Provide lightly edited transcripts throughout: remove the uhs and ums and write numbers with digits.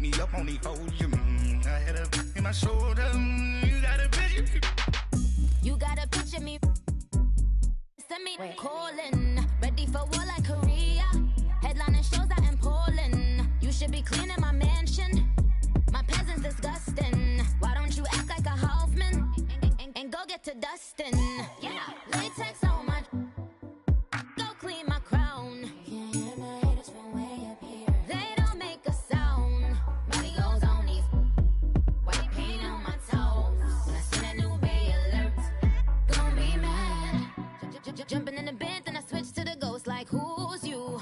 me up on these hoes. I had a in my shoulder. You got a picture. You got a picture me. Send me calling. Ready for war like Korea. Headlining shows out in Poland. You should be cleaning my mansion. My peasants disgusting. Why don't you act like a Hoffman and go get to dustin'? Yeah, latex on my. Go clean my crown. Can't hear my haters from way up here. They don't make a sound. Body goes on these. White paint on my toes. When I see that new Bay alert, gonna be mad. Jumping in the bed, then I switch to the ghost like who's you?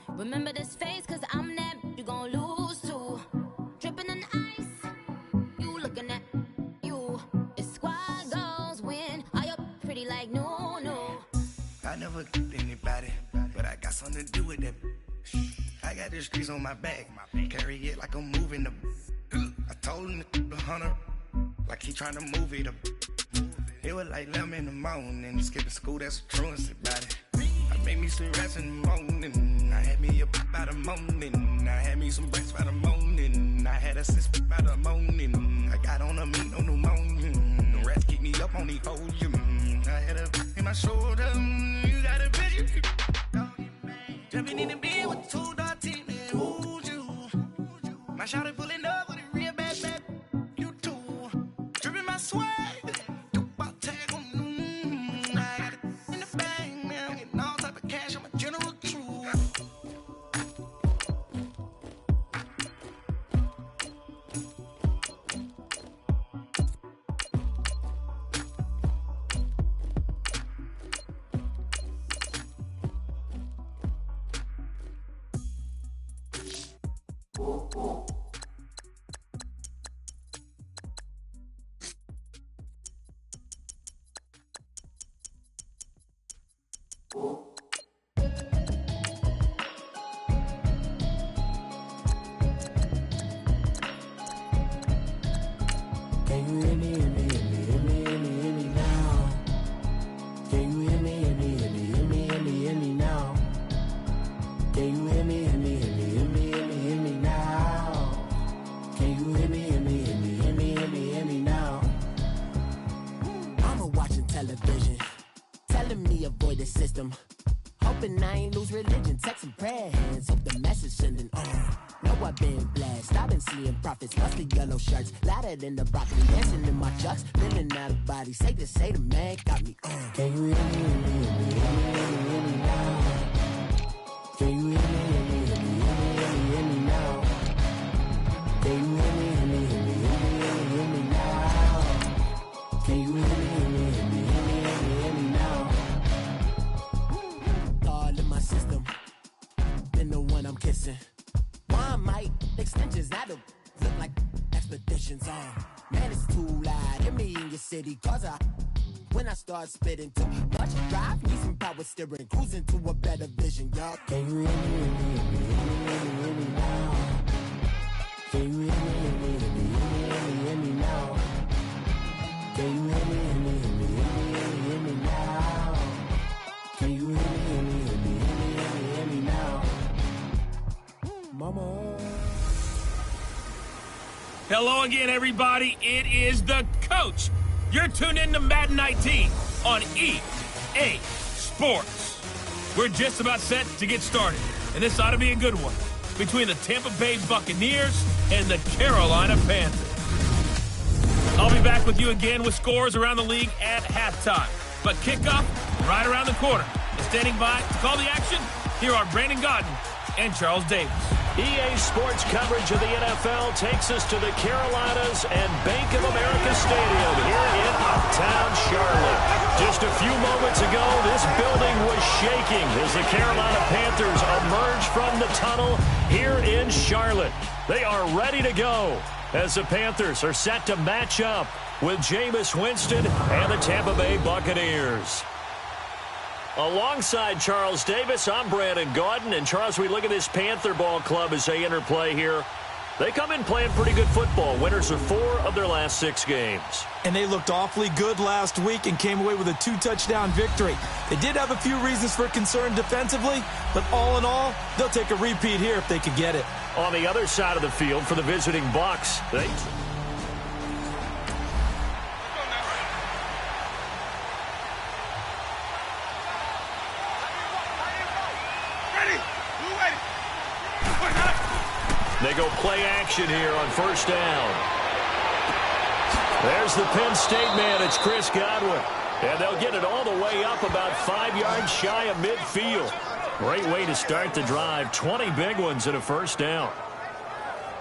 Remember this face, cause I'm that you gon' lose to. Dripping in ice, you looking at you. It's squad goals win. Are you pretty like no? I never did anybody, but I got something to do with that. I got the streets on my back, carry it like I'm moving the. I told him to 100, like he trying to move it up. It was like 11 in the morning, skipping school, that's a truancy about it. I made me some rest in the morning, I had me up by the morning, I had me some breaks by the morning, I had a sis by the morning, I got on a meat, no pneumonia, the rats keep me up on these hoes, I had a in my shoulder, you got a picture, jumping in the bed with 2 dark teeth, man, who's you? My shawty pulling up with a real bad, you too, dripping my swag. In the broccoli, dancing in my chucks, living out of body. Say the man got me. Can you hear me now? Can you hear me now? Can you hear me now? Can you hear me now? All in my system, been the one I'm kissing. Why might extensions out of look like expeditions on? Man, it's too loud. Hear me in your city, cause when I start spitting too much drive, need some power steering, cruising to a better vision, y'all. Can you hear me now? Can you hear me now? Can you hear me now? Can you hear me now? Mama. Hello again, everybody. It is the coach. You're tuned in to Madden 19 on EA Sports. We're just about set to get started, and this ought to be a good one between the Tampa Bay Buccaneers and the Carolina Panthers. I'll be back with you again with scores around the league at halftime. But kickoff right around the corner. And standing by to call the action, here are Brandon Godden and Charles Davis. EA Sports coverage of the NFL takes us to the Carolinas and Bank of America Stadium here in uptown Charlotte. Just a few moments ago, this building was shaking as the Carolina Panthers emerged from the tunnel here in Charlotte. They are ready to go as the Panthers are set to match up with Jameis Winston and the Tampa Bay Buccaneers. Alongside Charles Davis, I'm Brandon Gaudin. And Charles, we look at this Panther ball club as they enter play here. They come in playing pretty good football. Winners of 4 of their last 6 games. And they looked awfully good last week and came away with a 2-touchdown victory. They did have a few reasons for concern defensively, but all in all, they'll take a repeat here if they could get it. on the other side of the field for the visiting Bucs. They go play action here on first down. There's the Penn State man. It's Chris Godwin. And they'll get it all the way up about 5 yards shy of midfield. Great way to start the drive. 20 big ones and a first down.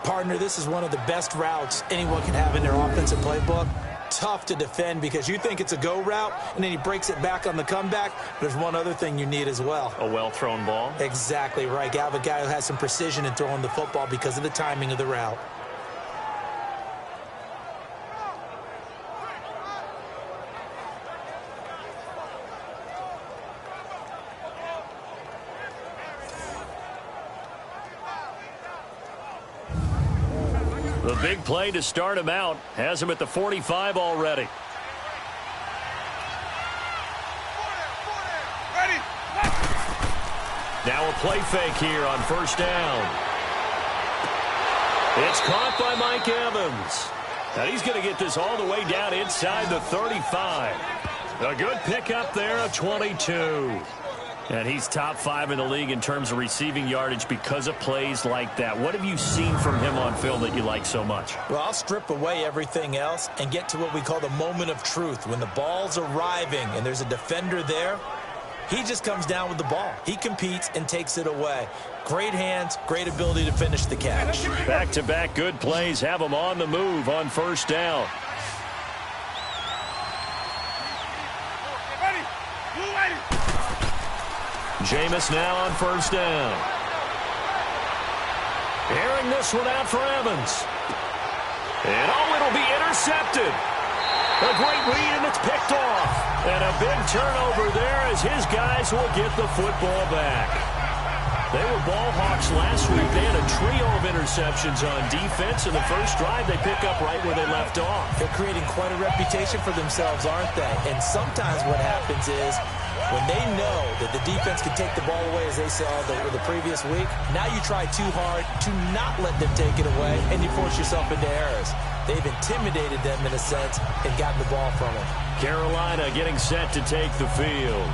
Partner, this is one of the best routes anyone can have in their offensive playbook. Tough to defend because you think it's a go route, and then he breaks it back on the comeback. There's one other thing you need as well. A well-thrown ball? Exactly right. You have a guy who has some precision in throwing the football because of the timing of the route. The big play to start him out has him at the 45 already. Now a play fake here on first down. It's caught by Mike Evans. And he's going to get this all the way down inside the 35. A good pickup there of 22. And he's top 5 in the league in terms of receiving yardage because of plays like that. What have you seen from him on film that you like so much? Well, I'll strip away everything else and get to what we call the moment of truth. When the ball's arriving and there's a defender there, he just comes down with the ball. He competes and takes it away. Great hands, great ability to finish the catch. Back-to-back good plays have him on the move on first down. Jameis now on first down. Airing this one out for Evans. And it'll be intercepted. A great read, and it's picked off. And a big turnover there as his guys will get the football back. They were ball hawks last week. They had a trio of interceptions on defense. In the first drive, they pick up right where they left off. They're creating quite a reputation for themselves, aren't they? And sometimes what happens is when they know that the defense can take the ball away, as they saw the previous week, now you try too hard to not let them take it away, and you force yourself into errors. They've intimidated them in a sense and gotten the ball from them. Carolina getting set to take the field.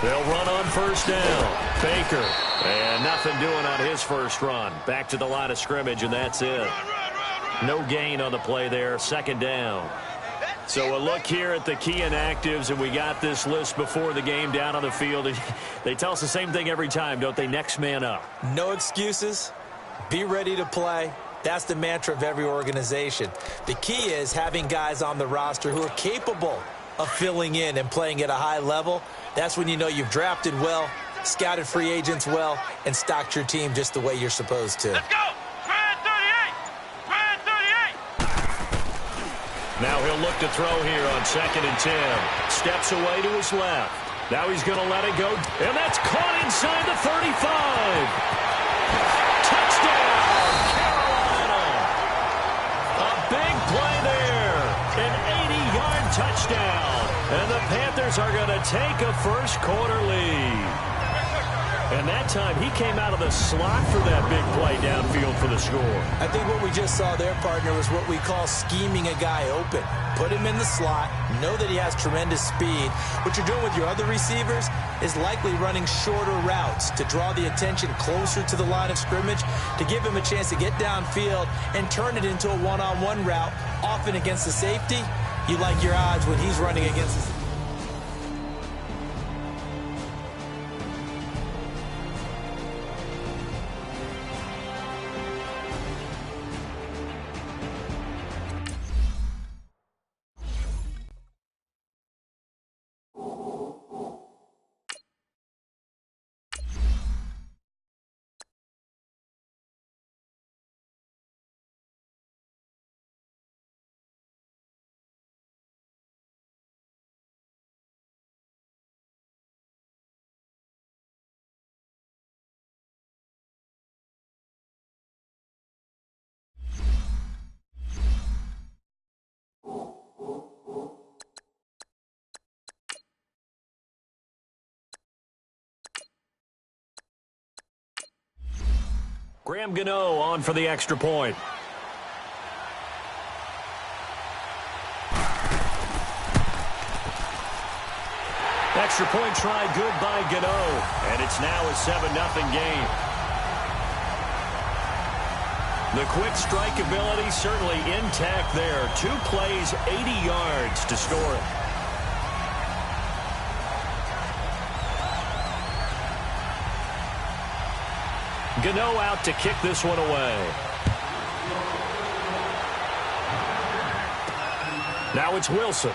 They'll run on first down. Baker. And nothing doing on his first run. Back to the line of scrimmage, and that's it. No gain on the play there. Second down. So a look here at the key inactives, and we got this list before the game down on the field. They tell us the same thing every time, don't they? Next man up. No excuses. Be ready to play. That's the mantra of every organization. The key is having guys on the roster who are capable of filling in and playing at a high level. That's when you know you've drafted well, scouted free agents well, and stocked your team just the way you're supposed to. Let's go! Brad 38! Brad 38! Now he'll look to throw here on 2nd and 10. Steps away to his left. Now he's going to let it go. And that's caught inside the 35. Touchdown, Carolina. A big play there. An 80-yard touchdown. And the Panthers are going to take a first-quarter lead. And that time, he came out of the slot for that big play downfield for the score. I think what we just saw there, partner, was what we call scheming a guy open. Put him in the slot, know that he has tremendous speed. What you're doing with your other receivers is likely running shorter routes to draw the attention closer to the line of scrimmage, to give him a chance to get downfield and turn it into a one-on-one route, often against the safety. You like your odds when he's running against the Graham Gano on for the extra point. Extra point try good by Gano. And it's now a 7-0 game. The quick strike ability certainly intact there. 2 plays, 80 yards to score it. Gano out to kick this one away. Now it's Wilson.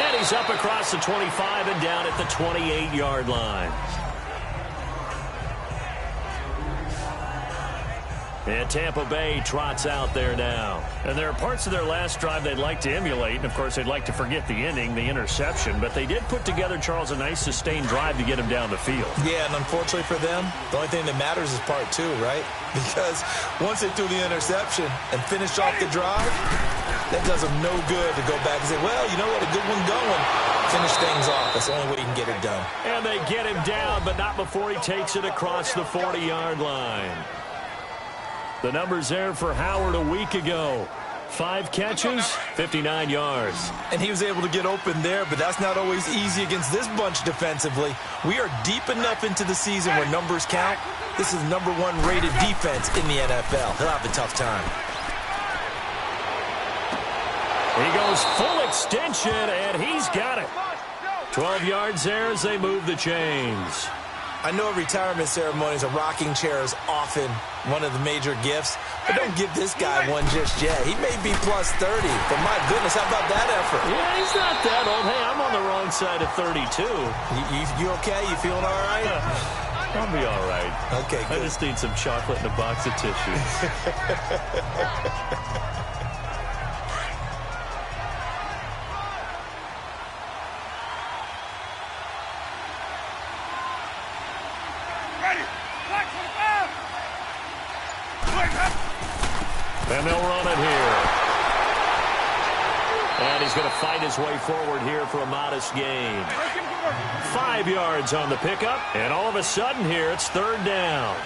And he's up across the 25 and down at the 28-yard line. And Tampa Bay trots out there now. And there are parts of their last drive they'd like to emulate. And, of course, they'd like to forget the inning, the interception. But they did put together, Charles, a nice sustained drive to get him down the field. Yeah, and unfortunately for them, the only thing that matters is part 2, right? Because once they threw the interception and finished off the drive, that does them no good to go back and say, well, you know what, a good one going. Finish things off. That's the only way you can get it done. And they get him down, but not before he takes it across the 40-yard line. The numbers there for Howard a week ago. 5 catches, 59 yards. And he was able to get open there, but that's not always easy against this bunch defensively. We are deep enough into the season where numbers count. This is #1 rated defense in the NFL. He'll have a tough time. He goes full extension, and he's got it. 12 yards there as they move the chains. I know at retirement ceremonies, a rocking chair is often one of the major gifts, but don't give this guy one just yet. He may be plus 30, but my goodness, how about that effort? Yeah, he's not that old. Hey, I'm on the wrong side of 32. You okay? You feeling all right? I'll be all right. Okay, good. I just need some chocolate and a box of tissues. And they'll run it here. And he's going to fight his way forward here for a modest gain. 5 yards on the pickup, and all of a sudden here it's 3rd down.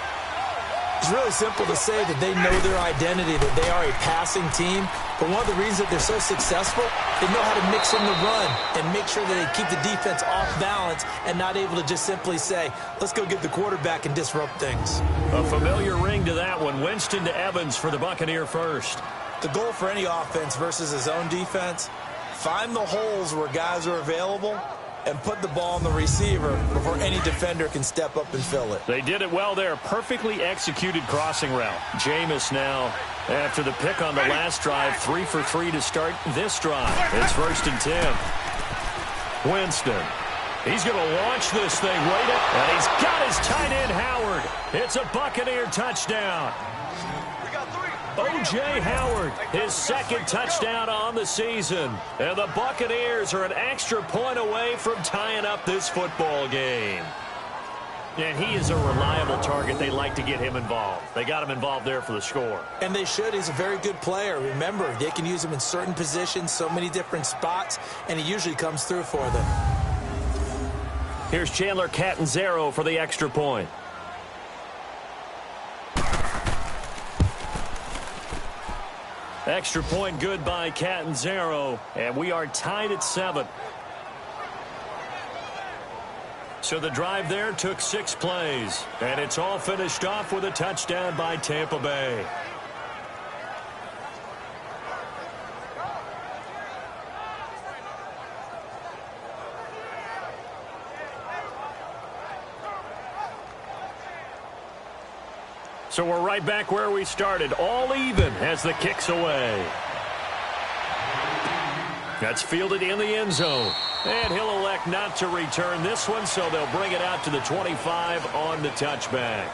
It's really simple to say that they know their identity, that they are a passing team. But one of the reasons that they're so successful, they know how to mix in the run and make sure that they keep the defense off balance and not able to just simply say, let's go get the quarterback and disrupt things. A familiar ring to that one. Winston to Evans for the Buccaneer first. The goal for any offense versus his own defense, find the holes where guys are available and put the ball on the receiver before any defender can step up and fill it. They did it well there. Perfectly executed crossing route. Jameis now, after the pick on the last drive, 3 for 3 to start this drive. It's 1st and 10. Winston. He's going to launch this thing right up, and he's got his tight end, Howard. It's a Buccaneer touchdown. O.J. Howard, his 2nd touchdown on the season. And the Buccaneers are an extra point away from tying up this football game. And he is a reliable target. They like to get him involved. They got him involved there for the score. And they should. He's a very good player. Remember, they can use him in certain positions, so many different spots, and he usually comes through for them. Here's Chandler Catanzaro for the extra point. Extra point good by Catanzaro, and we are tied at 7. So the drive there took 6 plays, and it's all finished off with a touchdown by Tampa Bay. So we're right back where we started, all even as the kick's away. That's fielded in the end zone. And he'll elect not to return this one, so they'll bring it out to the 25 on the touchback.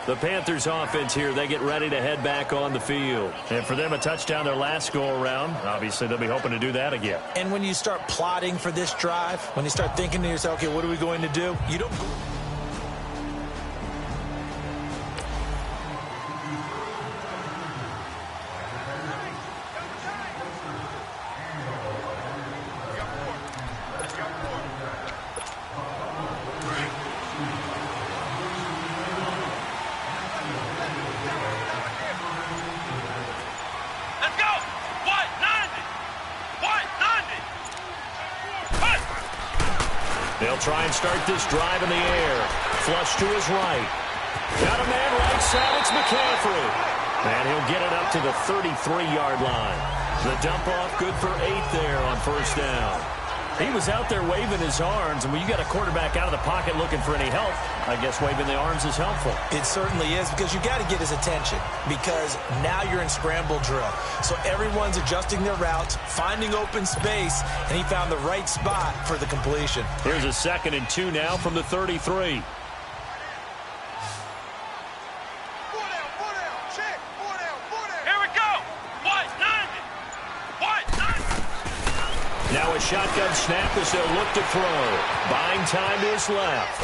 The Panthers offense here, they get ready to head back on the field. And for them, a touchdown their last go-around. Obviously, they'll be hoping to do that again. And when you start plotting for this drive, when you start thinking to yourself, okay, what are we going to do? You don't... try and start this drive in the air. Flush to his right. Got a man right side. It's McCaffrey. And he'll get it up to the 33-yard line. The dump off good for 8 there on first down. He was out there waving his arms, and when you got a quarterback out of the pocket looking for any help, I guess waving the arms is helpful. It certainly is, because you got to get his attention, because now you're in scramble drill. So everyone's adjusting their routes, finding open space, and he found the right spot for the completion. Here's a 2nd and 2 now from the 33. Now a shotgun snap as they'll look to throw. Buying time to his left.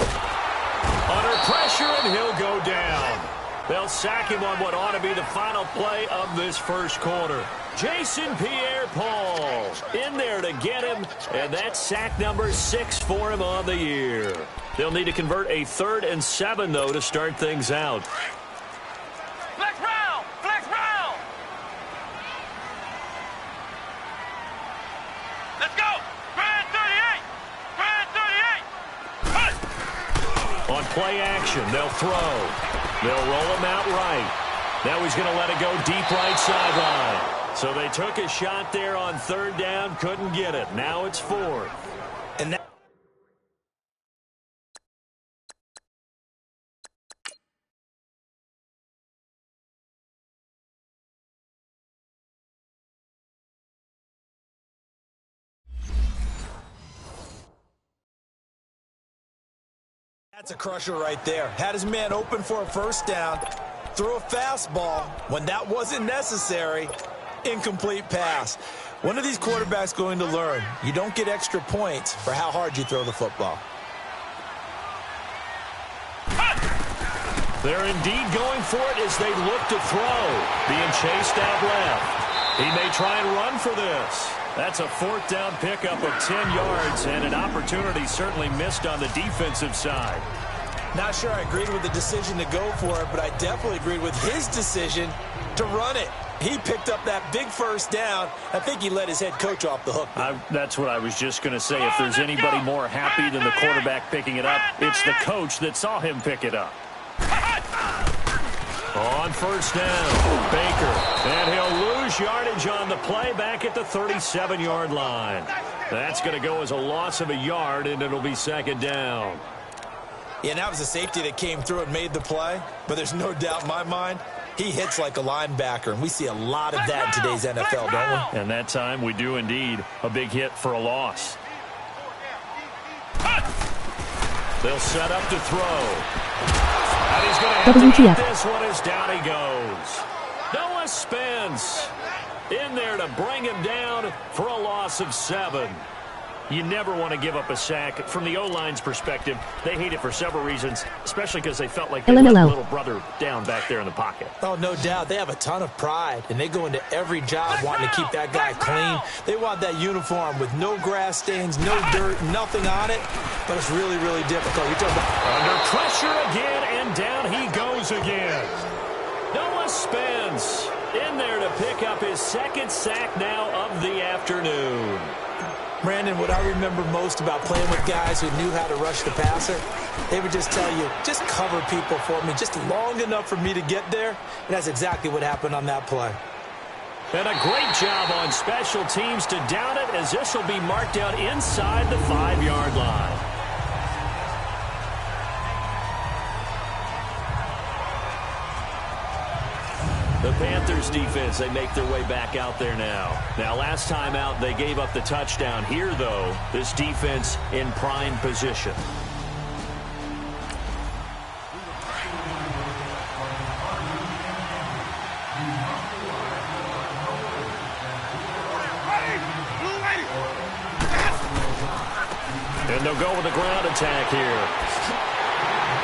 Under pressure, and he'll go down. They'll sack him on what ought to be the final play of this first quarter. Jason Pierre-Paul in there to get him, and that's sack number 6 for him on the year. They'll need to convert a 3rd and 7, though, to start things out. Flex round! Flex round! Let's go! Grand 38! Grand 38! Push! On play action, they'll throw. They'll roll him out right. Now he's going to let it go deep right sideline. So they took a shot there on 3rd down, couldn't get it. Now it's 4th. And that That's a crusher right there. Had his man open for a first down, threw a fastball when that wasn't necessary, incomplete pass. One of these quarterbacks going to learn, you don't get extra points for how hard you throw the football. They're indeed going for it as they look to throw. Being chased out left. He may try and run for this. That's a 4th down pickup of 10 yards, and an opportunity certainly missed on the defensive side. Not sure I agreed with the decision to go for it, but I definitely agreed with his decision to run it. He picked up that big first down. I think he let his head coach off the hook. That's what I was just going to say. If there's anybody more happy than the quarterback picking it up, it's the coach that saw him pick it up. On first down, Baker, and he'll lose yardage on the play back at the 37-yard line. That's going to go as a loss of a yard, and it'll be 2nd down. Yeah, that was a safety that came through and made the play, but there's no doubt in my mind, he hits like a linebacker, and we see a lot of that in today's NFL, don't we? And that time we do indeed. A big hit for a loss. They'll set up to throw. And he's going to have to get this one as down he goes. Noah Spence in there to bring him down for a loss of 7. You never want to give up a sack. From the O-line's perspective, they hate it for several reasons, especially because they felt like they let their little brother down back there in the pocket. Oh, no doubt. They have a ton of pride, and they go into every job wanting to keep that guy clean. They want that uniform with no grass stains, no dirt, nothing on it, but it's really, really difficult. You're talking about under pressure again, and down he goes again. Noah Spence in there to pick up his 2nd sack now of the afternoon. Brandon, what I remember most about playing with guys who knew how to rush the passer, they would just tell you, just cover people for me, just long enough for me to get there. And that's exactly what happened on that play. And a great job on special teams to down it, as this will be marked out inside the 5-yard line. The Panthers defense, they make their way back out there now. Now, last time out, they gave up the touchdown. Here, though, this defense in prime position. And they'll go with a ground attack here.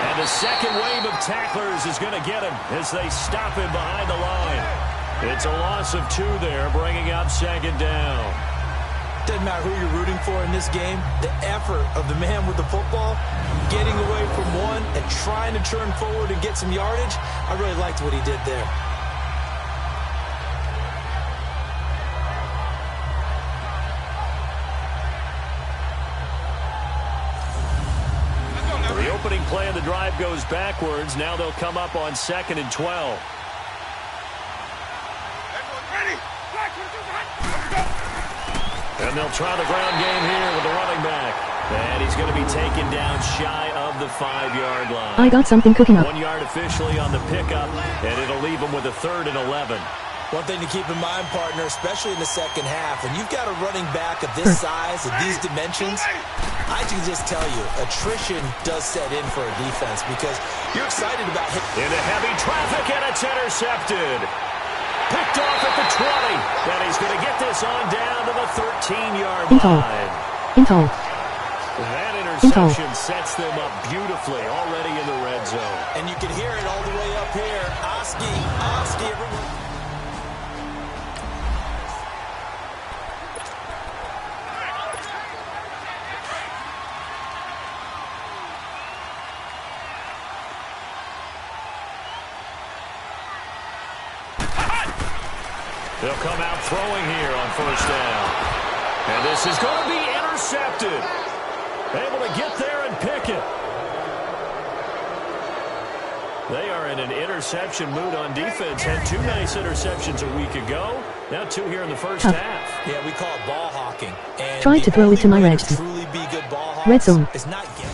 And the second wave of tacklers is going to get him as they stop him behind the line. It's a loss of 2 there, bringing up 2nd down. Doesn't matter who you're rooting for in this game. The effort of the man with the football, getting away from one and trying to turn forward and get some yardage, I really liked what he did there. goes backwards. Now they'll come up on 2nd and 12. And they'll try the ground game here with the running back. And he's going to be taken down shy of the 5-yard line. I got something cooking up. 1 yard officially on the pickup, and it'll leave him with a 3rd and 11. One thing to keep in mind, partner, especially in the second half, when you've got a running back of this size, of these dimensions, I can just tell you, attrition does set in for a defense because you're excited about him. Into heavy traffic, and it's intercepted. Picked off at the 20, and he's going to get this on down to the 13-yard line. That interception sets them up beautifully already in the red zone. And you can hear it all the way up here. Oski, everyone. They'll come out throwing here on 1st down. And this is going to be intercepted. Able to get there and pick it. They are in an interception mood on defense. Had 2 nice interceptions a week ago. Now 2 here in the first half. Yeah, we call it ball hawking. And try to throw it to my red zone. Truly be good ball hawks Red zone. is not getting.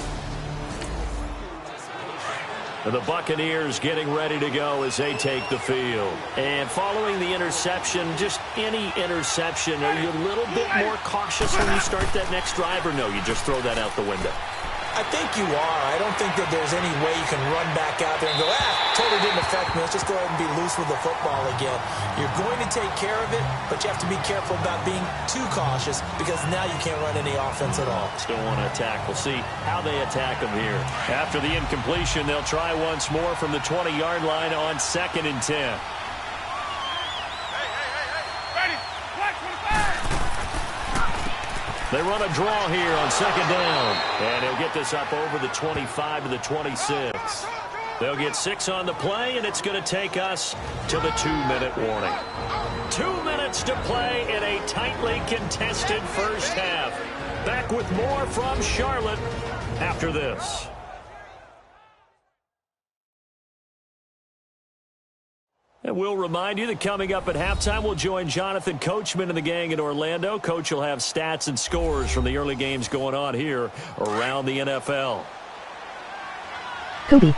The Buccaneers getting ready to go as they take the field. And following the interception, just any interception, are you a little bit more cautious when you start that next drive, or no, you just throw that out the window? I think you are. I don't think that there's any way you can run back out there and go, totally didn't affect me. Let's just go ahead and be loose with the football again. You're going to take care of it, but you have to be careful about being too cautious because now you can't run any offense at all. Still want to attack. We'll see how they attack them here. After the incompletion, they'll try once more from the 20-yard line on 2nd and 10. They run a draw here on 2nd down. And he'll get this up over the 25 to the 26. They'll get 6 on the play, and it's going to take us to the 2-minute warning. 2 minutes to play in a tightly contested first half. Back with more from Charlotte after this. And we'll remind you that coming up at halftime, we'll join Jonathan Coachman and the gang in Orlando. Coach will have stats and scores from the early games going on here around the NFL. Kobe.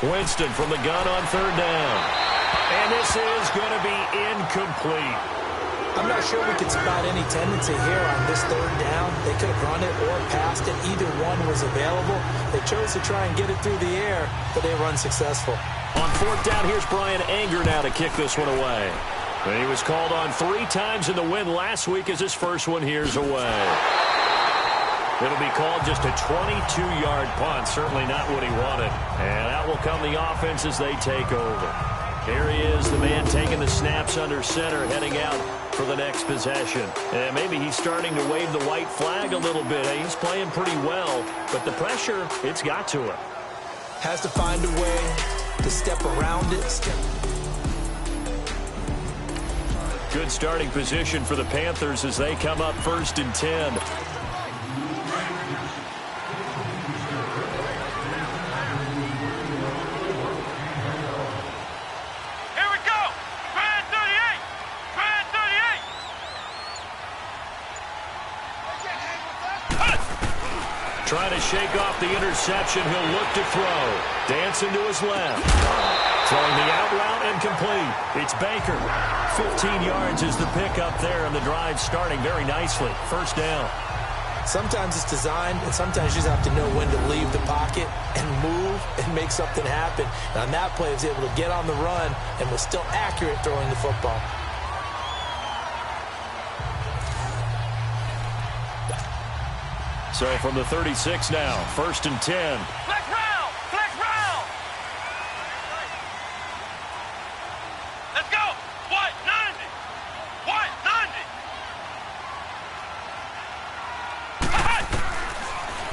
Winston from the gun on 3rd down. And this is going to be incomplete. I'm not sure we could spot any tendency here on this 3rd down. They could have run it or passed it. Either one was available. They chose to try and get it through the air, but they were unsuccessful. On 4th down, here's Brian Anger now to kick this one away. And he was called on 3 times in the win last week as his first one here's away. It'll be called just a 22-yard punt. Certainly not what he wanted. And out will come the offense as they take over. Here he is, the man taking the snaps under center, heading out for the next possession. And maybe he's starting to wave the white flag a little bit. He's playing pretty well, but the pressure, it's got to him. Has to find a way to step around it. Good starting position for the Panthers as they come up 1st and 10. Trying to shake off the interception. He'll look to throw. Dancing to his left. Throwing the out route and complete. It's Baker. 15 yards is the pickup there, and the drive starting very nicely. 1st down. Sometimes it's designed, and sometimes you just have to know when to leave the pocket and move and make something happen. And on that play, he was able to get on the run and was still accurate throwing the football. So from the 36 now, 1st and 10. Flex round! Flex round! Let's go! What? 90! What? 90!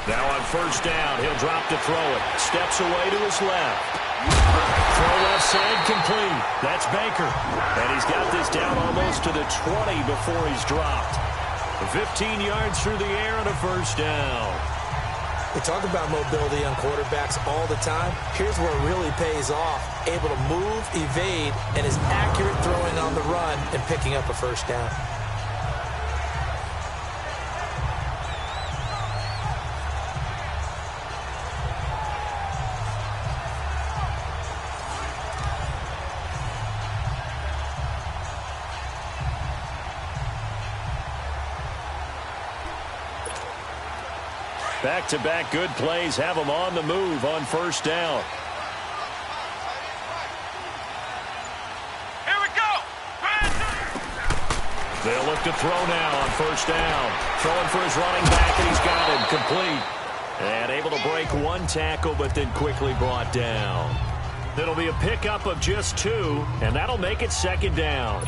Now on 1st down, he'll drop to throw it. Steps away to his left. Throw left side complete. That's Baker. And he's got this down almost to the 20 before he's dropped. 15 yards through the air and a first down. We talk about mobility on quarterbacks all the time. Here's where it really pays off. Able to move, evade, and is accurate throwing on the run and picking up a first down. Back-to-back good plays have them on the move on first down. Here we go. They'll look to throw now on first down. Throwing for his running back, and he's got him complete. And able to break one tackle, but then quickly brought down. It'll be a pickup of just 2, and that'll make it second down.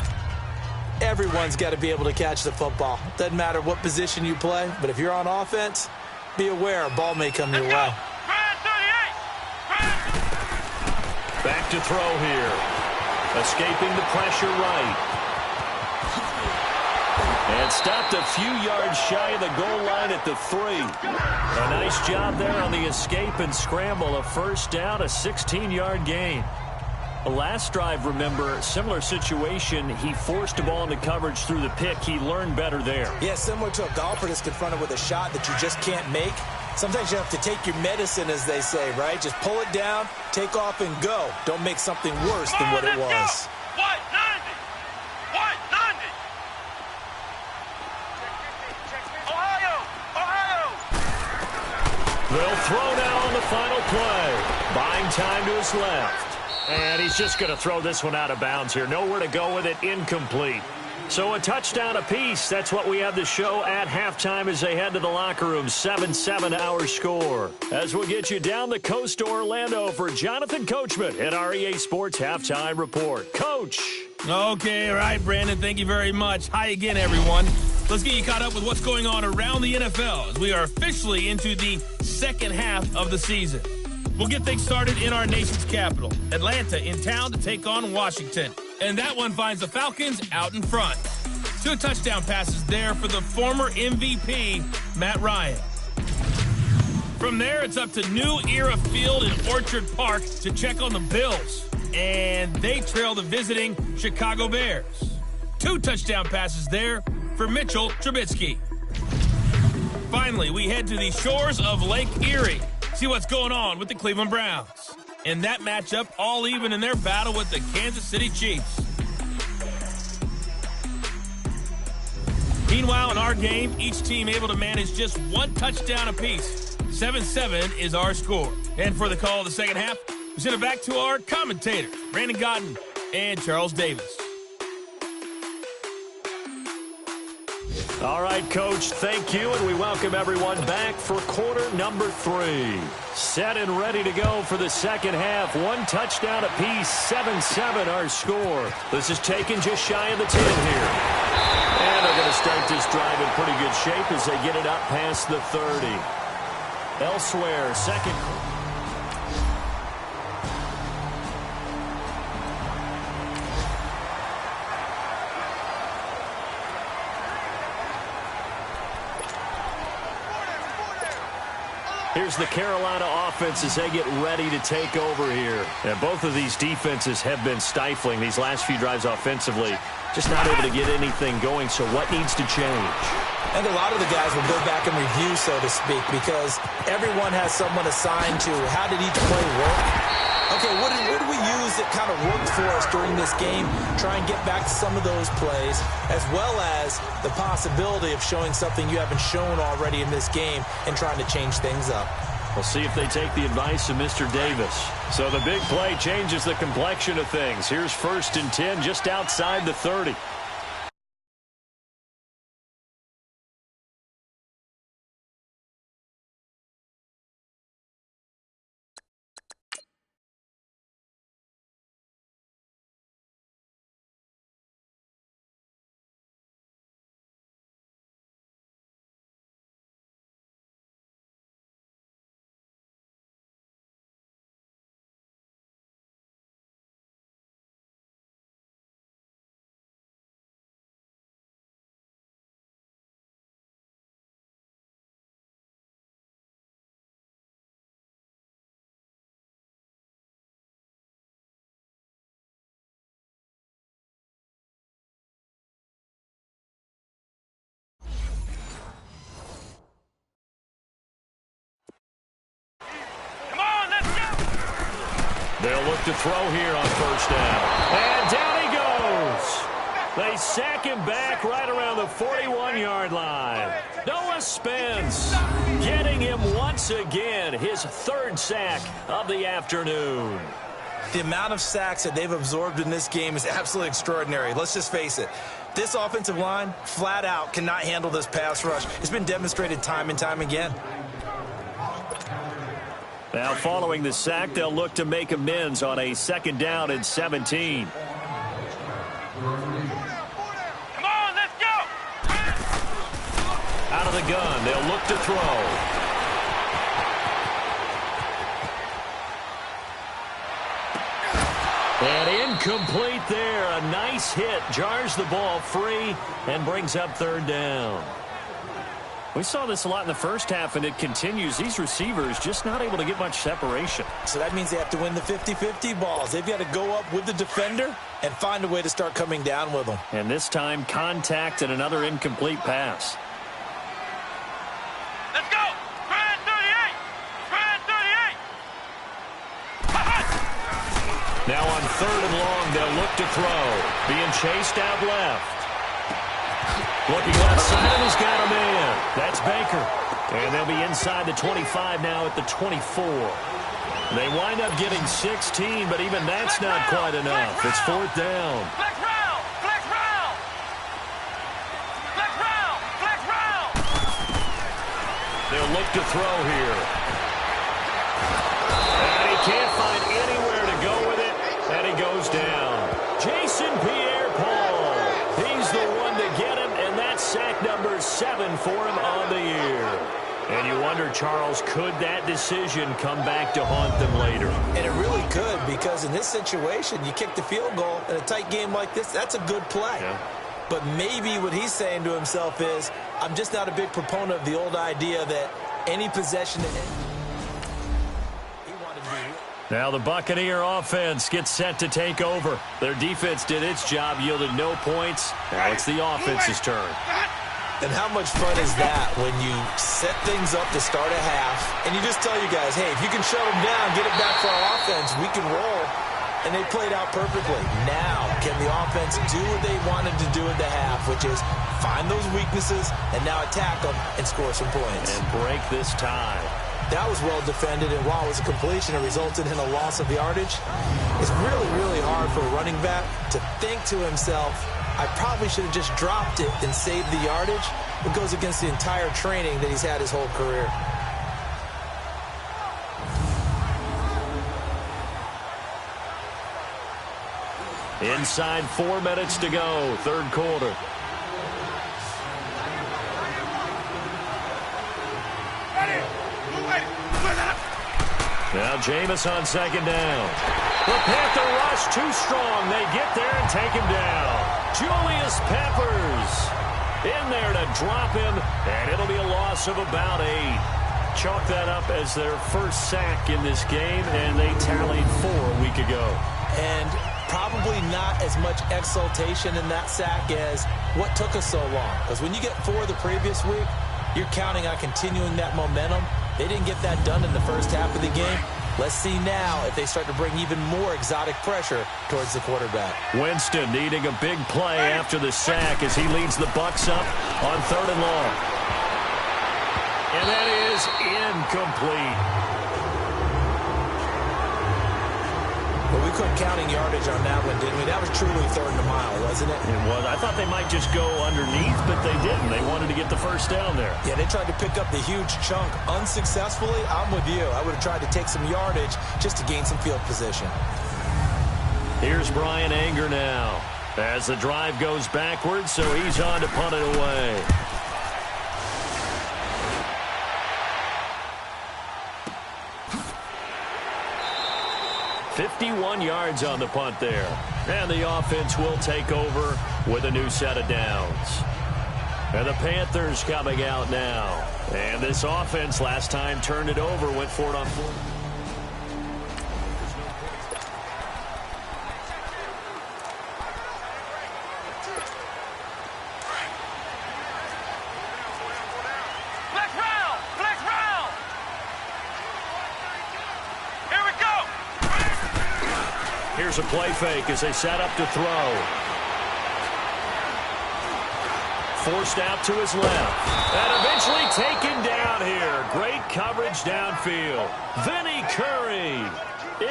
Everyone's got to be able to catch the football. Doesn't matter what position you play, but if you're on offense, be aware a ball may come your way. Back to throw here. Escaping the pressure right. And stopped a few yards shy of the goal line at the 3. A nice job there on the escape and scramble. A first down, a 16-yard gain. Last drive, remember, similar situation. He forced a ball into coverage through the pick. He learned better there. Yeah, similar to a golfer that's confronted with a shot that you just can't make. Sometimes you have to take your medicine, as they say, right? Just pull it down, take off, and go. Don't make something worse than what it was. What? 90. What? 90. Ohio. They'll throw now on the final play. Buying time to his left. And he's just going to throw this one out of bounds here. Nowhere to go with it. Incomplete. So a touchdown apiece. That's what we have to show at halftime as they head to the locker room. 7-7 our score. As we'll get you down the coast to Orlando for Jonathan Coachman at our EA Sports Halftime Report. Coach. Okay, all right, Brandon. Thank you very much. Hi again, everyone. Let's get you caught up with what's going on around the NFL as we are officially into the second half of the season. We'll get things started in our nation's capital, Atlanta, in town to take on Washington. And that one finds the Falcons out in front. 2 touchdown passes there for the former MVP, Matt Ryan. From there, it's up to New Era Field in Orchard Park to check on the Bills. And they trail the visiting Chicago Bears. 2 touchdown passes there for Mitchell Trubisky. Finally, we head to the shores of Lake Erie. See what's going on with the Cleveland Browns. And that matchup all even in their battle with the Kansas City Chiefs. Meanwhile, in our game, each team able to manage just 1 touchdown apiece. 7-7 is our score. And for the call of the second half, we send it back to our commentators, Brandon Godden and Charles Davis. All right, Coach, thank you, and we welcome everyone back for quarter number 3. Set and ready to go for the second half. 1 touchdown apiece, 7-7 our score. This is taken just shy of the 10 here. And they're going to start this drive in pretty good shape as they get it up past the 30. Elsewhere, second. Here's the Carolina offense as they get ready to take over here. And both of these defenses have been stifling these last few drives offensively. Just not able to get anything going, so what needs to change? I think a lot of the guys will go back and review, so to speak, because everyone has someone assigned to how did each play work. Okay, what did we use that kind of worked for us during this game? Try and get back to some of those plays, as well as the possibility of showing something you haven't shown already in this game and trying to change things up. We'll see if they take the advice of Mr. Davis. So the big play changes the complexion of things. Here's 1st and 10 just outside the 30. They'll look to throw here on first down. And down he goes. They sack him back right around the 41-yard line. Noah Spence getting him once again, his third sack of the afternoon. The amount of sacks that they've absorbed in this game is absolutely extraordinary. Let's just face it. This offensive line, flat out, cannot handle this pass rush. It's been demonstrated time and time again. Now, following the sack, they'll look to make amends on a 2nd down and 17. Come on, let's go! Out of the gun, they'll look to throw. And incomplete there. A nice hit. Jars the ball free and brings up 3rd down. We saw this a lot in the first half, and it continues. These receivers just not able to get much separation. So that means they have to win the 50-50 balls. They've got to go up with the defender and find a way to start coming down with them. And this time, contact and another incomplete pass. Let's go! Grand 38! Grand 38! Now on 3rd and long, they'll look to throw. Being chased out left. Looking left side, and he's got a man. That's Baker. And they'll be inside the 25 now at the 24. They wind up getting 16, but even that's not quite enough. It's 4th down. Flex round! Flex round! Flex round! Flex round! They'll look to throw here. And he can't find anywhere to go with it, and he goes down. Jason Pierre-Paul. He's the one to get him, and that's sack number 7 for him on the year. And you wonder, Charles, could that decision come back to haunt them later? And it really could, because in this situation, you kick the field goal in a tight game like this, that's a good play. Yeah. But maybe what he's saying to himself is, I'm just not a big proponent of the old idea that any possession that he wanted to be. Now the Buccaneer offense gets set to take over. Their defense did its job, yielded no points. Now it's the offense's turn. And how much fun is that when you set things up to start a half and you just tell you guys, hey, if you can shut them down, get it back for our offense, we can roll. And they played out perfectly. Now, can the offense do what they wanted to do at the half, which is find those weaknesses and now attack them and score some points. And break this tie. That was well defended, and while it was a completion, it resulted in a loss of yardage. It's really, really hard for a running back to think to himself, I probably should have just dropped it and saved the yardage. It goes against the entire training that he's had his whole career. Inside 4 minutes to go, 3rd quarter. Now Jameis on 2nd down. The Panther rush too strong. They get there and take him down. Julius Peppers in there to drop him, and it'll be a loss of about 8. Chalk that up as their first sack in this game, and they tallied 4 a week ago. And probably not as much exultation in that sack as what took us so long. Because when you get 4 the previous week, you're counting on continuing that momentum. They didn't get that done in the first half of the game. Let's see now if they start to bring even more exotic pressure towards the quarterback. Winston needing a big play after the sack as he leads the Bucs up on 3rd and long. And that is incomplete. But we couldn't counting yardage on that one, didn't we? That was truly 3rd and a mile, wasn't it? It was. I thought they might just go underneath, but they didn't. They wanted to get the first down there. Yeah, they tried to pick up the huge chunk unsuccessfully. I'm with you. I would have tried to take some yardage just to gain some field position. Here's Brian Anger now as the drive goes backwards, so he's on to punt it away. $51 yards on the punt there. And the offense will take over with a new set of downs. And the Panthers coming out now. And this offense last time turned it over, went for it on 4. Here's a play fake as they set up to throw. Forced out to his left. And eventually taken down here. Great coverage downfield. Vinny Curry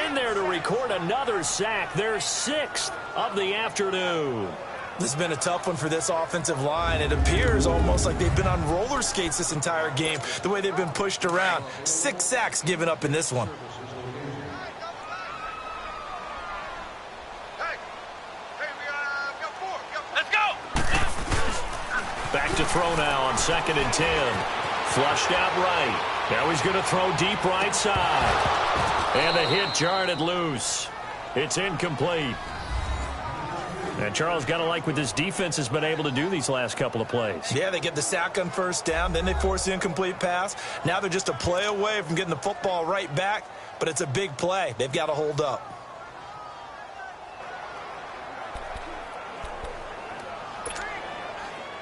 in there to record another sack. Their 6th of the afternoon. This has been a tough one for this offensive line. It appears almost like they've been on roller skates this entire game, the way they've been pushed around. 6 sacks given up in this one. Let's go! Back to throw now on 2nd and 10. Flushed out right. Now he's going to throw deep right side. And the hit jarred it loose. It's incomplete. And Charles, got to like what this defense has been able to do these last couple of plays. Yeah, they get the sack on 1st down, then they force the incomplete pass. Now they're just a play away from getting the football right back, but it's a big play. They've got to hold up.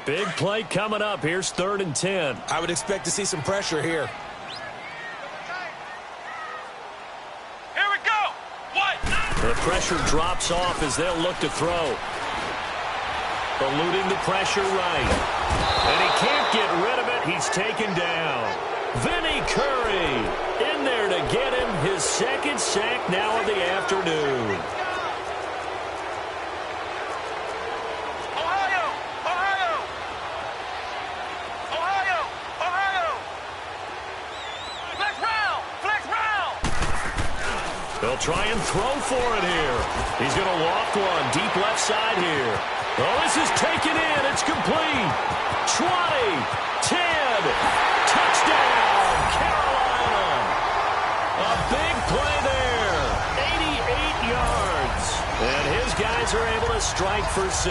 Big play coming up. Here's 3rd and 10. I would expect to see some pressure here. Here we go! What? The pressure drops off as they'll look to throw. Eluding the pressure right. And he can't get rid of it. He's taken down. Vinny Curry in there to get him his 2nd sack now of the afternoon. They'll try and throw for it here. He's going to walk one deep left side here. Oh, this is taken in. It's complete. 20, 10, touchdown, Carolina. A big play there. 88 yards. And his guys are able to strike for 6.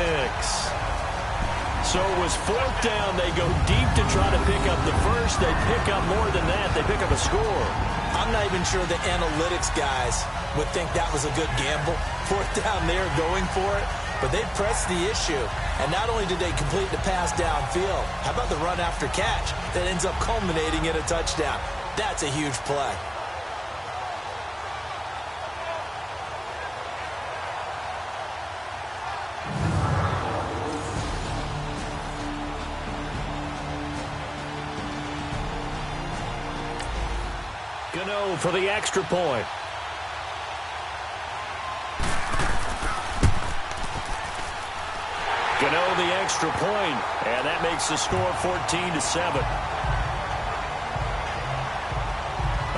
So it was 4th down. They go deep to try to pick up the first. They pick up more than that. They pick up a score. I'm not even sure the analytics guys would think that was a good gamble. 4th down there going for it. But they pressed the issue. And not only did they complete the pass downfield, how about the run after catch that ends up culminating in a touchdown? That's a huge play. Gano for the extra point. Gano the extra point, and that makes the score 14-7.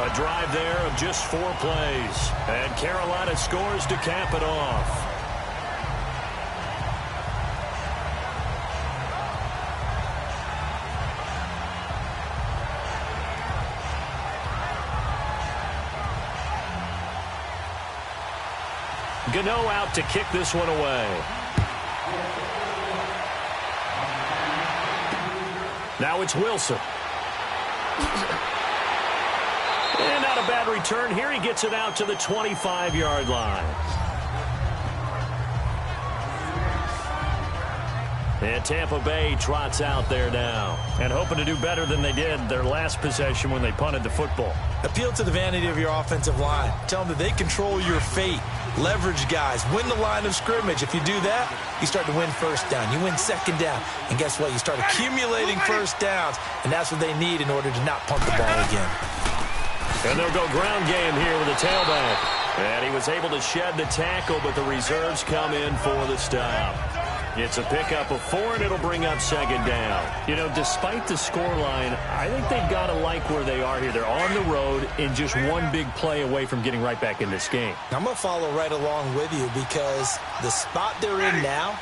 A drive there of just 4 plays, and Carolina scores to cap it off. Gano out to kick this one away. Now it's Wilson. And not a bad return here. He gets it out to the 25-yard line. And Tampa Bay trots out there now and hoping to do better than they did their last possession when they punted the football. Appeal to the vanity of your offensive line. Tell them that they control your fate. Leverage guys. Win the line of scrimmage. If you do that, you start to win 1st down. You win 2nd down. And guess what? You start accumulating 1st downs. And that's what they need in order to not punt the ball again. And they'll go ground game here with a tailback. And he was able to shed the tackle, but the reserves come in for the stop. It's a pickup of 4, and it'll bring up 2nd down. You know, despite the scoreline, I think they've got to like where they are here. They're on the road and just one big play away from getting right back in this game. I'm going to follow right along with you because the spot they're in now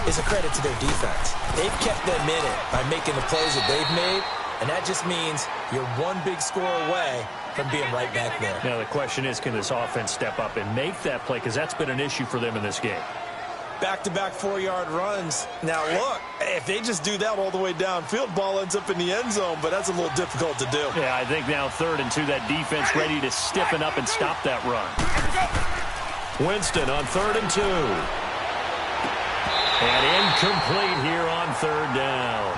is a credit to their defense. They've kept them in it by making the plays that they've made, and that just means you're one big score away from being right back there. Now, the question is, can this offense step up and make that play? Because that's been an issue for them in this game. Back-to-back 4-yard runs. Now, look, if they just do that all the way downfield, ball ends up in the end zone, but that's a little difficult to do. Yeah, I think now 3rd and 2, that defense ready to stiffen up and stop that run. Winston on 3rd and 2. And incomplete here on 3rd down.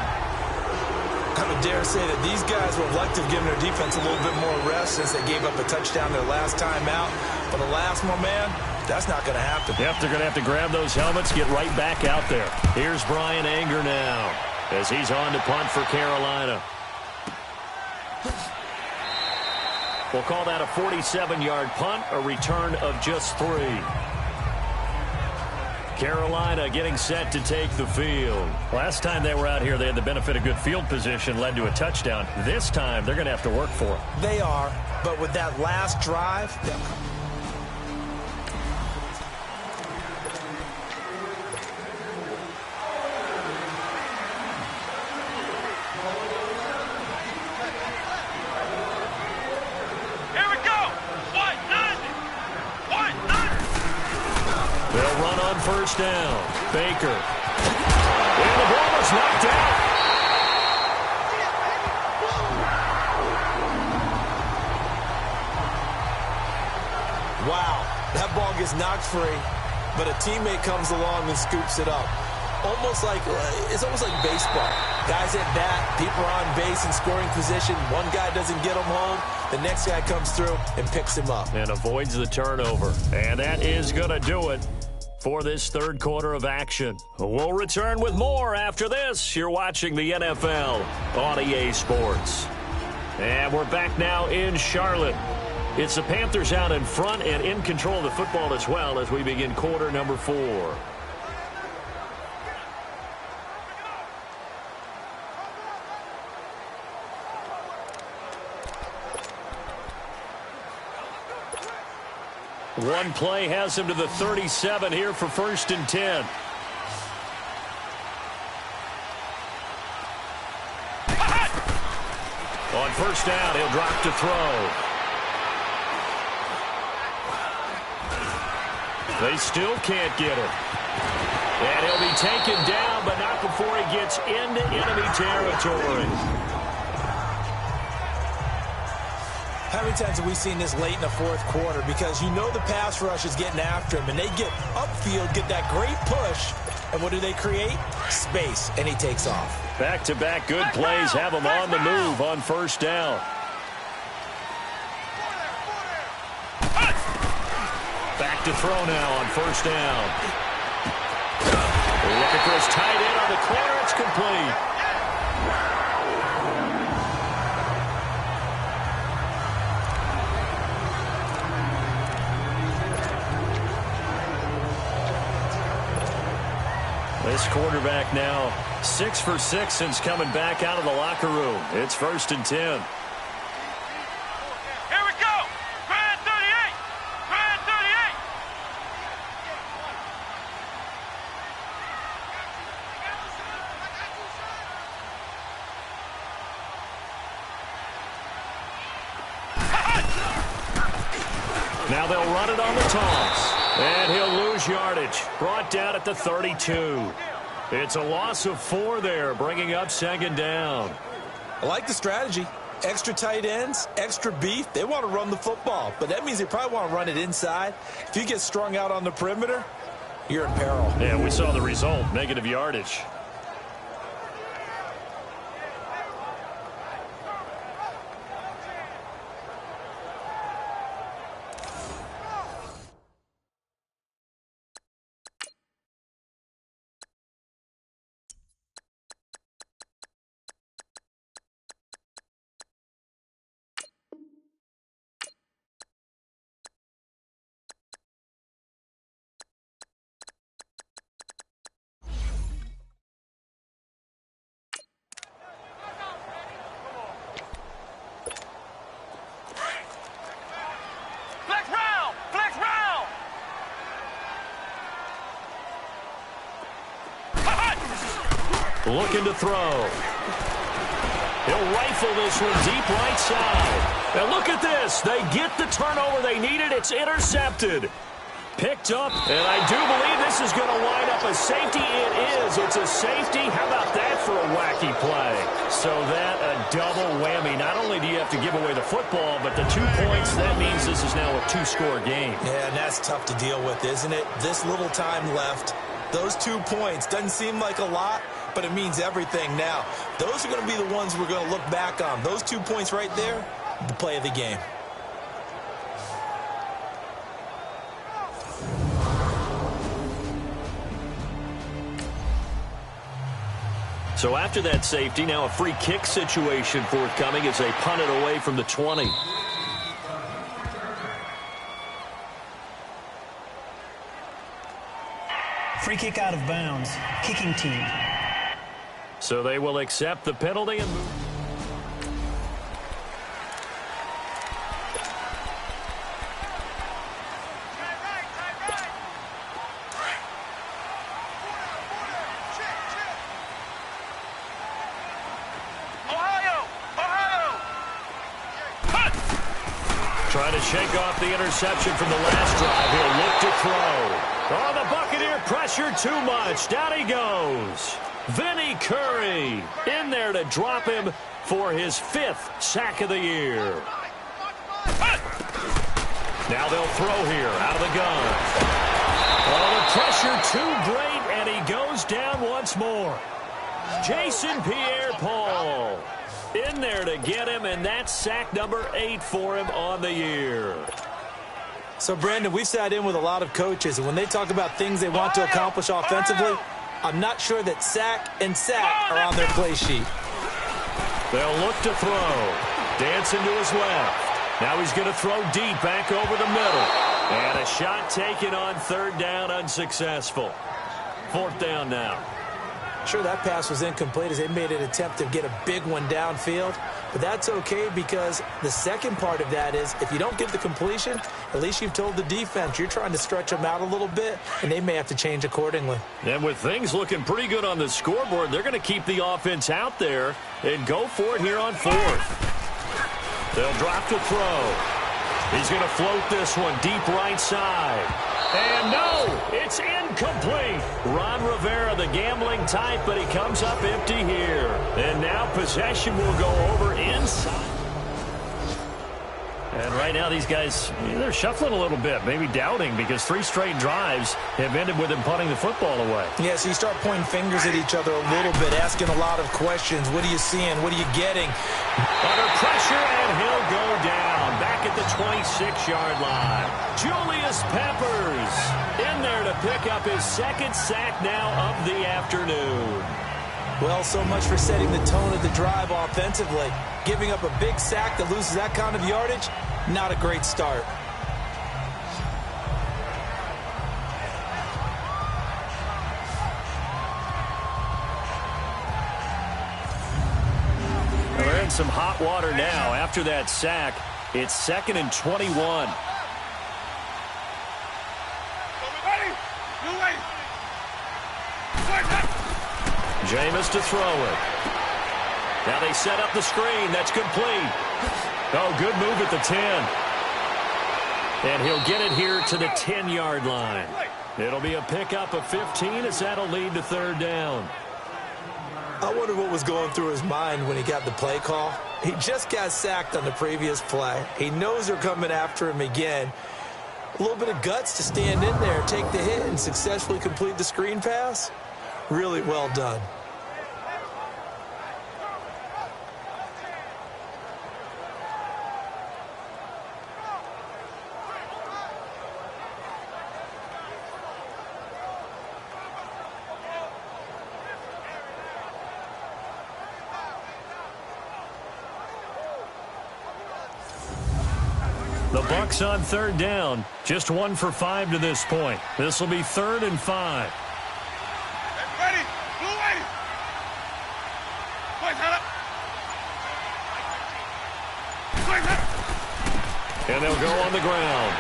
I would dare say that these guys would have liked to have given their defense a little bit more rest since they gave up a touchdown their last time out. But alas, my man, That's not going to happen. Yep, they're going to have to grab those helmets, get right back out there. Here's Brian Anger now as he's on to punt for Carolina. We'll call that a 47-yard punt, a return of just 3. Carolina getting set to take the field. Last time they were out here, they had the benefit of good field position, led to a touchdown. This time, they're going to have to work for it. They are, but with that last drive, they'll run on first down. Baker. And the ball is knocked out. wow, that ball gets knocked free, but a teammate comes along and scoops it up. It's almost like baseball. Guys at bat, people are on base in scoring position. One guy doesn't get him home. The next guy comes through and picks him up. And avoids the turnover. And that is going to do it for this third quarter of action. We'll return with more after this. You're watching the NFL on EA Sports. And we're back now in Charlotte. It's the Panthers out in front and in control of the football as well as we begin quarter number 4. One play has him to the 37 here for 1st and 10. On first down, he'll drop to throw. They still can't get him. And he'll be taken down, but not before he gets into enemy territory. How many times have we seen this late in the fourth quarter? Because you know the pass rush is getting after him, and they get upfield, get that great push, and what do they create? Space, and he takes off. Back-to-back good plays have him on the move on first down. Back to throw now on first down. Looking for his tight end on the corner. It's complete. This quarterback now 6 for 6 since coming back out of the locker room. It's 1st and 10. Here we go. Grand 38. Grand 38. Now they'll run it on the toss. And he'll lose yardage. Brought down at the 32. It's a loss of 4 there, bringing up 2nd down. I like the strategy. Extra tight ends, extra beef. They want to run the football, but that means they probably want to run it inside. If you get strung out on the perimeter, you're in peril. Yeah, we saw the result, negative yardage. Looking to throw. He'll rifle this one deep right side. And look at this. They get the turnover they needed. It's intercepted. Picked up, and I do believe this is going to wind up a safety. It is. It's a safety. How about that for a wacky play? So that a double whammy. Not only do you have to give away the football, but the 2 points, that means this is now a 2-score game. Yeah, and that's tough to deal with, isn't it? This little time left. Those 2 points doesn't seem like a lot, but it means everything now. Those are going to be the ones we're going to look back on. Those 2 points right there, the play of the game. So after that safety, now a free kick situation forthcoming as they punt it away from the 20. Free kick out of bounds. Kicking team. So they will accept the penalty and move. Trying to shake off the interception from the last drive. He'll look to throw. Oh, the Buccaneer pressure too much. Down he goes. Vinny Curry in there to drop him for his 5th sack of the year. Now they'll throw here out of the gun. Oh, the pressure too great, and he goes down once more. Jason Pierre-Paul in there to get him, and that's sack number 8 for him on the year. So, Brandon, we've sat in with a lot of coaches, and when they talk about things they want to accomplish offensively, I'm not sure that sack and sack are on their play sheet. They'll look to throw. Dancing to his left. Now he's going to throw deep back over the middle. And a shot taken on 3rd down, unsuccessful. 4th down now. Sure, that pass was incomplete as they made an attempt to get a big one downfield. But that's okay because the second part of that is if you don't get the completion, at least you've told the defense you're trying to stretch them out a little bit, and they may have to change accordingly. And with things looking pretty good on the scoreboard, they're going to keep the offense out there and go for it here on 4th. They'll drop to throw. He's going to float this one deep right side. And no, it's incomplete. Ron Rivera, the gambling type, but he comes up empty here. And now possession will go over inside. And right now these guys, they're shuffling a little bit, maybe doubting, because 3 straight drives have ended with them punting the football away. Yeah, so you start pointing fingers at each other a little bit, asking a lot of questions. What are you seeing? What are you getting? Under pressure, and he'll go down back at the 26-yard line. Julius Peppers in there to pick up his 2nd sack now of the afternoon. Well, so much for setting the tone of the drive offensively. Giving up a big sack that loses that kind of yardage, not a great start. They're in some hot water now. After that sack, it's 2nd and 21. Jameis to throw it. Now they set up the screen. That's complete. Oh, good move at the 10. And he'll get it here to the 10-yard line. It'll be a pickup of 15 as that'll lead to 3rd down. I wonder what was going through his mind when he got the play call. He just got sacked on the previous play. He knows they're coming after him again. A little bit of guts to stand in there, take the hit, and successfully complete the screen pass. Really well done. The Bucs on 3rd down. Just 1 for 5 to this point. This will be 3rd and 5. Ready. Blue way. Boys, head up. Boys, head up. And they'll go on the ground.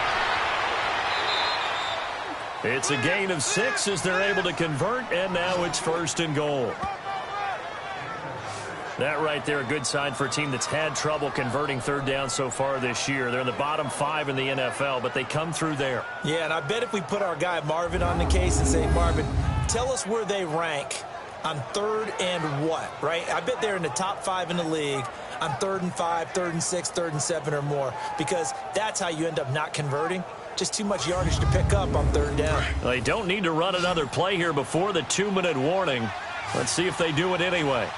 It's a gain of 6 as they're able to convert, and now it's 1st and goal. That right there, a good sign for a team that's had trouble converting 3rd down so far this year. They're in the bottom 5 in the NFL, but they come through there. Yeah, and I bet if we put our guy Marvin on the case and say, Marvin, tell us where they rank on 3rd and what, right? I bet they're in the top 5 in the league on 3rd and 5, 3rd and 6, 3rd and 7 or more, because that's how you end up not converting. Just too much yardage to pick up on 3rd down. They don't need to run another play here before the 2-minute warning. Let's see if they do it anyway.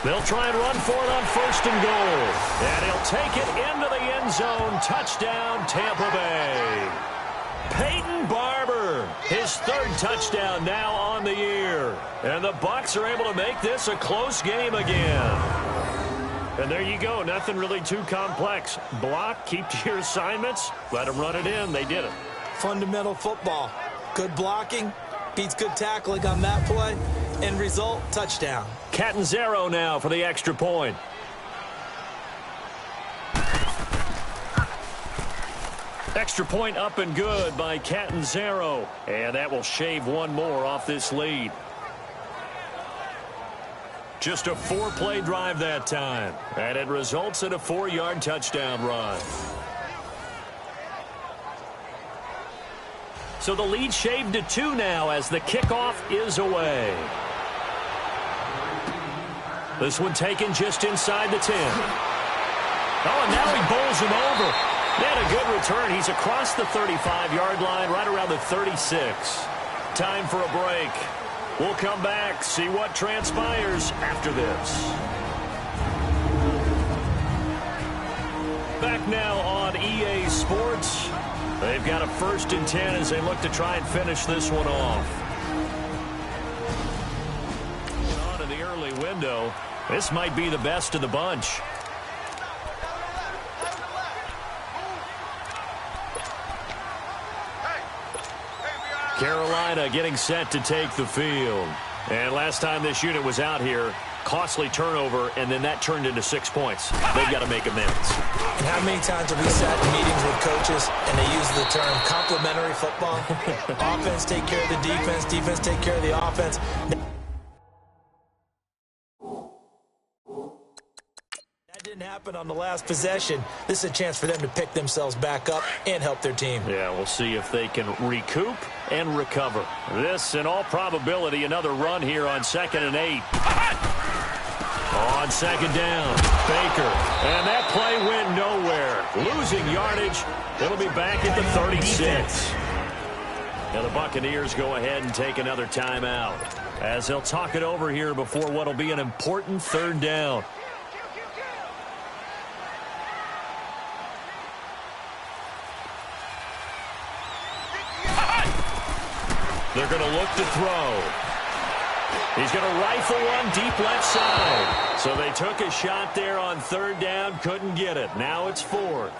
They'll try and run for it on 1st and goal. And he'll take it into the end zone. Touchdown, Tampa Bay. Peyton Barber His third touchdown now on the year. And the Bucs are able to make this a close game again. And there you go. Nothing really too complex. Block, keep to your assignments, let them run it in. They did it. Fundamental football. Good blocking beats good tackling on that play. End result, touchdown. Catanzaro now for the extra point. Extra point up and good by Catanzaro. And that will shave one more off this lead. Just a 4-play drive that time. And it results in a 4-yard touchdown run. So the lead shaved to 2 now as the kickoff is away. This one taken just inside the 10. Oh, and now he bowls him over. He had a good return. He's across the 35-yard line, right around the 36. Time for a break. We'll come back, see what transpires after this. Back now on EA Sports. They've got a 1st and 10 as they look to try and finish this one off. On in the early window, this might be the best of the bunch. Carolina getting set to take the field. And last time this unit was out here, costly turnover, and then that turned into 6 points. They've got to make amends. And how many times have we sat in meetings with coaches and they use the term complementary football? Offense take care of the defense, defense take care of the offense. That didn't happen on the last possession. This is a chance for them to pick themselves back up and help their team. Yeah, we'll see if they can recoup and recover. This, in all probability, another run here on 2nd and 8. On 2nd down, Baker. And that play went nowhere. Losing yardage. It'll be back at the 36. Now the Buccaneers go ahead and take another timeout as they'll talk it over here before what will be an important 3rd down. They're going to look to throw. He's going to rifle one deep left side. So they took a shot there on 3rd down, couldn't get it. Now it's 4th.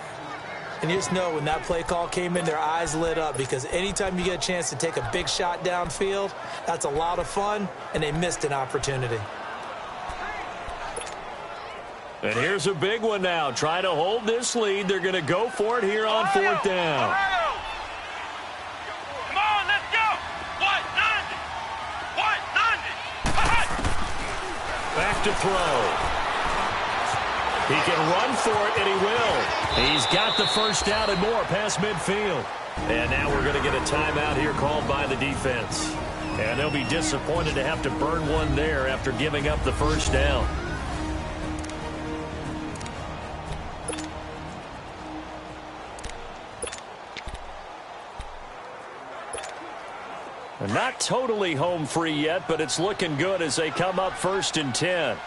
And you just know when that play call came in, their eyes lit up because anytime you get a chance to take a big shot downfield, that's a lot of fun, and they missed an opportunity. And here's a big one now. Try to hold this lead. They're going to go for it here on 4th down. Back to throw. He can run for it, and he will. He's got the 1st down and more past midfield. And now we're going to get a timeout here called by the defense. And they'll be disappointed to have to burn one there after giving up the 1st down. Not totally home free yet, but it's looking good as they come up 1st and 10.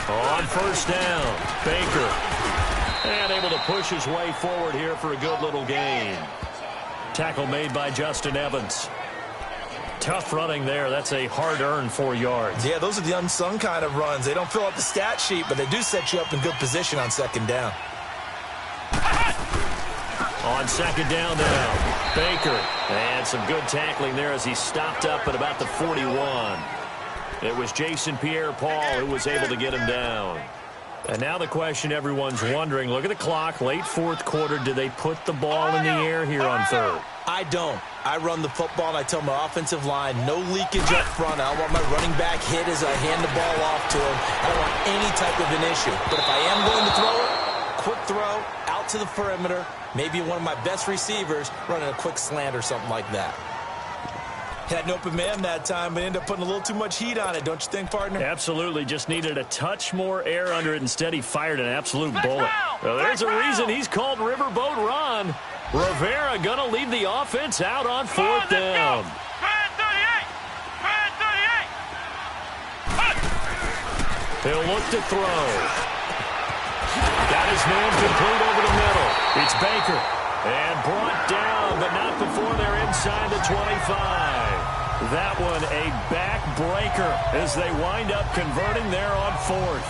On 1st down, Baker. And able to push his way forward here for a good little gain. Tackle made by Justin Evans. Tough running there. That's a hard-earned 4 yards. Yeah, those are the unsung kind of runs. They don't fill out the stat sheet, but they do set you up in good position on 2nd down. On 2nd down now, Baker. And some good tackling there as he stopped up at about the 41. It was Jason Pierre-Paul who was able to get him down. And now the question everyone's wondering, look at the clock, late 4th quarter, do they put the ball in the air here on 3rd? I don't. I run the football, and I tell my offensive line, no leakage up front. I don't want my running back hit as I hand the ball off to him. I don't want any type of an issue. But if I am going to throw it, quick throw, out to the perimeter, maybe one of my best receivers running a quick slant or something like that. Had an open man that time, but ended up putting a little too much heat on it, don't you think, partner? Absolutely. Just needed a touch more air under it. Instead, he fired an absolute bullet. Well, there's a reason he's called Riverboat Ron. Rivera going to leave the offense out on 4th down. He'll look to throw. Got his man complete over the middle. It's Baker. And brought down, but not before they're inside the 25. That one a backbreaker as they wind up converting there on 4th.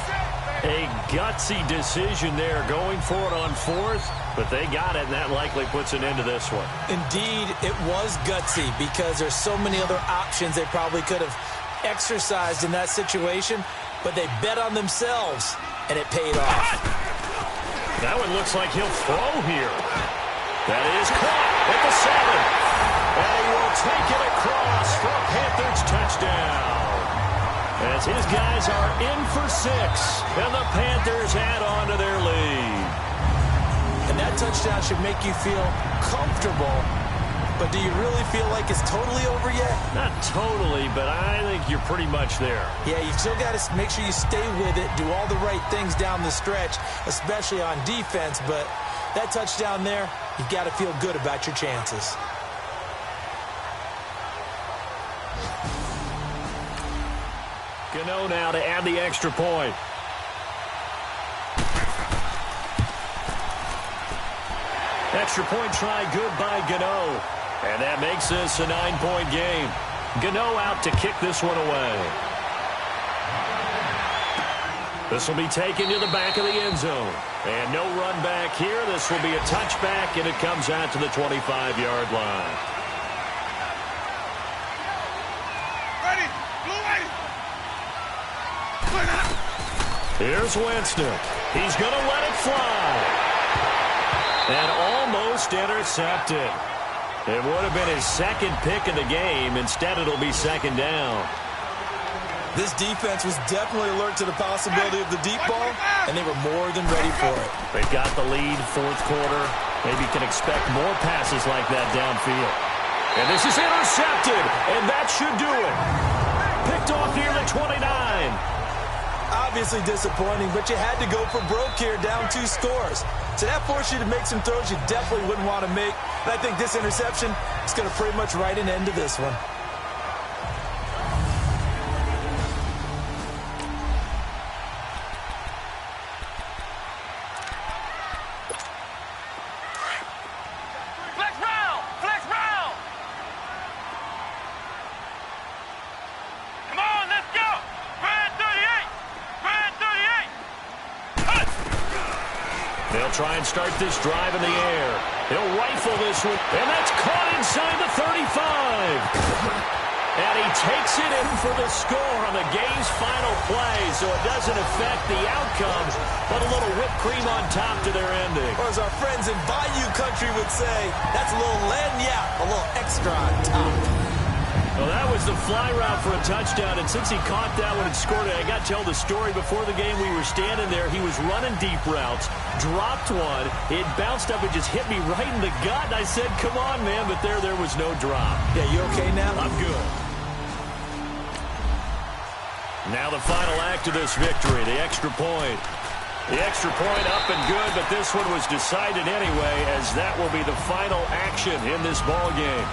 A gutsy decision there going for it on 4th, but they got it, and that likely puts an end to this one. Indeed, it was gutsy because there's so many other options they probably could have exercised in that situation, but they bet on themselves, and it paid off. That one looks like he'll throw here. That is caught at the 7. And he will take it across for a Panthers touchdown. As his guys are in for 6, and the Panthers add on to their lead. And that touchdown should make you feel comfortable, but do you really feel like it's totally over yet? Not totally, but I think you're pretty much there. Yeah, you still got to make sure you stay with it, do all the right things down the stretch, especially on defense, but that touchdown there, you've got to feel good about your chances. Gano now to add the extra point. Extra point try good by Gano. And that makes this a 9-point game. Gano out to kick this one away. This will be taken to the back of the end zone. And no run back here. This will be a touchback, and it comes out to the 25-yard line. Here's Winston. He's going to let it fly. And almost intercepted. It would have been his second pick of the game. Instead, it'll be second down. This defense was definitely alert to the possibility of the deep ball, and they were more than ready for it. They've got the lead, 4th quarter. Maybe can expect more passes like that downfield. And this is intercepted, and that should do it. Picked off near the 29. Obviously disappointing, but you had to go for broke here, down 2 scores. So that forced you to make some throws you definitely wouldn't want to make. And I think this interception is going to pretty much write an end to this one. Try and start this drive in the air. He'll rifle this one, and that's caught inside the 35. And he takes it in for the score on the game's final play, so it doesn't affect the outcome, but a little whipped cream on top to their ending. Or as our friends in Bayou Country would say, that's a little lagniappe, a little extra on top. Well, that was the fly route for a touchdown, and since he caught that one and scored it, I got to tell the story. Before the game, we were standing there. He was running deep routes, dropped one. It bounced up and just hit me right in the gut. And I said, come on, man, but there was no drop. Yeah, you okay now? I'm good. Now the final act of this victory, the extra point. The extra point up and good, but this one was decided anyway, as that will be the final action in this ball game.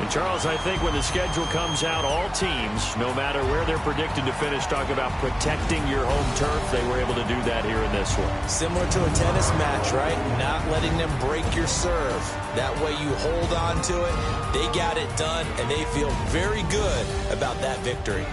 And, Charles, I think when the schedule comes out, all teams, no matter where they're predicted to finish, talk about protecting your home turf. They were able to do that here in this one. Similar to a tennis match, right? Not letting them break your serve. That way you hold on to it. They got it done, and they feel very good about that victory.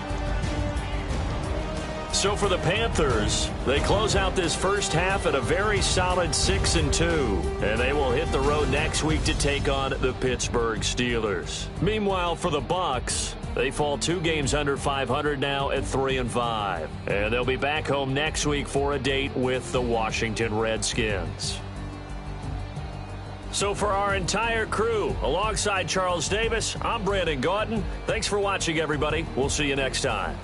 So for the Panthers, they close out this first half at a very solid 6-2, and they will hit the road next week to take on the Pittsburgh Steelers. Meanwhile, for the Bucs, they fall 2 games under 500 now at 3-5, and they'll be back home next week for a date with the Washington Redskins. So for our entire crew, alongside Charles Davis, I'm Brandon Gautin. Thanks for watching, everybody. We'll see you next time.